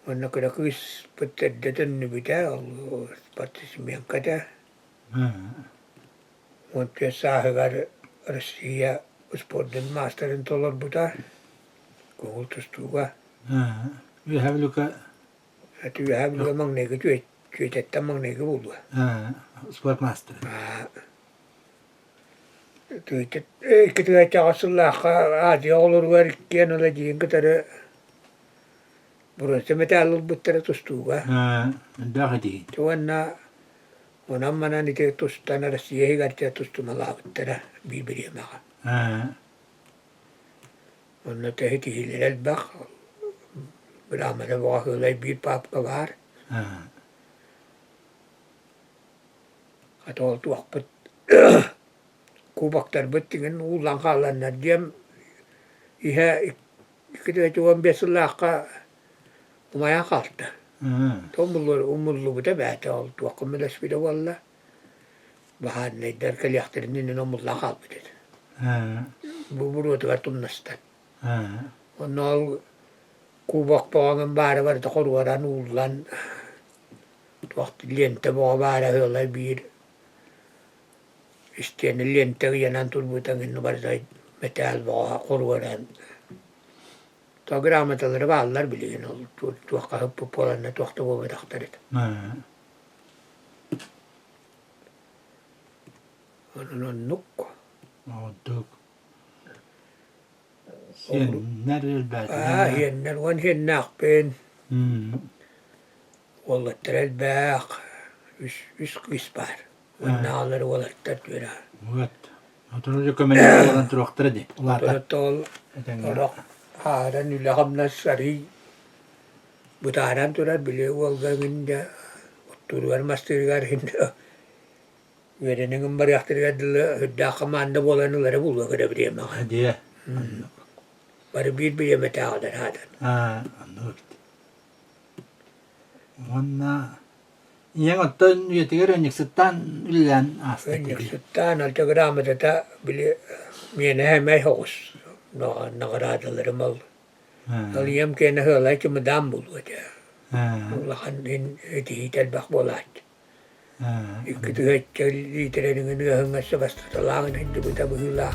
Ondan keler kız petedden nübita Allah partisimiyan kada. Ondan sahagar Rusya uspodun masterin tolar buta koultustuga. Yhävlykä Että yhä mangneikä työtettä mangneikä bulua. sportmaster. Työtet eikä työtä asulla aati olur verkkiä noilla jinkatare. Burasta metallul buttare tustuga. Dahdi. Tuonna on ammana niitä tustana rasiä higartia tustumalla buttare biibiriemaga. On näitä heti hillel bak. Beramada vakılay bir papka var. Katol tuakpet kubaktar bettingen ulang kalanna diam iha ikide tuan besulaka umaya kalta. Umullu bita bata ol tuakmelas bida walla. Bahan ne der kaliakterinin umulla kalbit. Bu burut var tunnastan. Onol kubak paangan bara var takoruaran ullan. Tuakti lente baa bara höllä bir. Istien lente yanan turbutangin var da metal baa koruaran. Tagramatalları bağlar biliyor ol. Tuakka hıppı polanna tuakta bu vedaktarit. Onun nukko. Odduk. Hienner elbät. Hienner on hiennakpeen. Wallattar elbääq. Yskvispar. Wannaalar wallattar työrä. Muat. Oton joka meni olan trohtredi. Tol. Orok. Haaran yllä hamnas sari. Butaaran työrä bile walgangin. Ottur varmasti hinda. Verenin bariahtırıya hüddâkımanda bolanıları bulma kadar bileyim. Hadi. Var bir bilemete ağlar hadan. Anladım. Onna yang oton yetiger önüksütten üllen astık. Önüksütten alta gramada da bile miyene hemen hoğuz. Nagaradalarım al. Aliyem kene hölay ki madam bulmadı. Allah'ın hediyetel bak bolat. İkide hediyetelinin hıngası bastırılan hediyetel bahılah.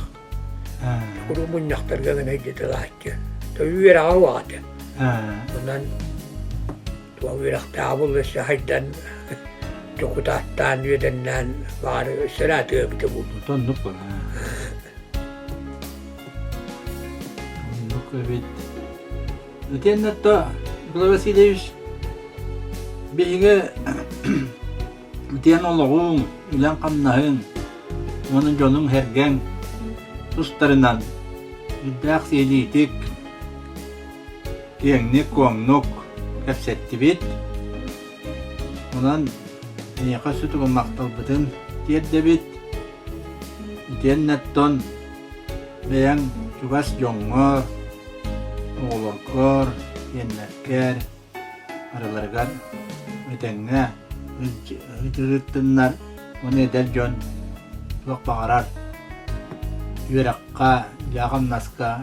Kuru munyaktar gelen hediyetelatçı. Tabi bir ağa vardı. Ondan tuo viraktaa vullessa haittan tukutahtaan yötennään vaan selätyöpitä vullu. Ton nukko. Nukko vit. Tiedän, että Nikolaus Vasiljevich bihinge tiedän olluun ylän kannahın onun jonun hergen tustarından yddääq siiliitik kiengnik kuangnuk käpsettibit ondan niiqa sutugun maqtalbıtın tiyeddebit tiennatton beyan çubas jonngor oğlorkor tiennärkär aralargar ötenge hıtırıttınlar onu eder jon tuaq bağarar yürekka yağamnaska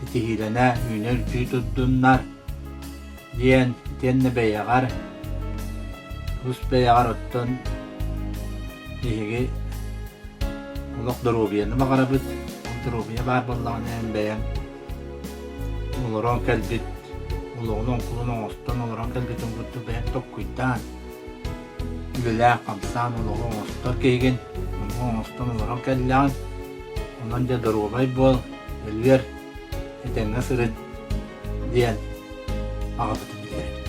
itihilene üner tüy tuddunlar diyen tenne beyagar Us beyagar ötten ihigi ulaq durubiyanı maqarabıt. Durubiya bar bollağın en beyan. Uluron kelbit. Uluğunun kulunun ostan uluron kelbitin guttu beyan tokkuydan. Lülää qamsaan uluğun ostan keygin. Uluğun ostan uluron kellağın. Ondan durubay bol. Elver. Etenge sırıt. Diyen. Ağabıtın bilerim.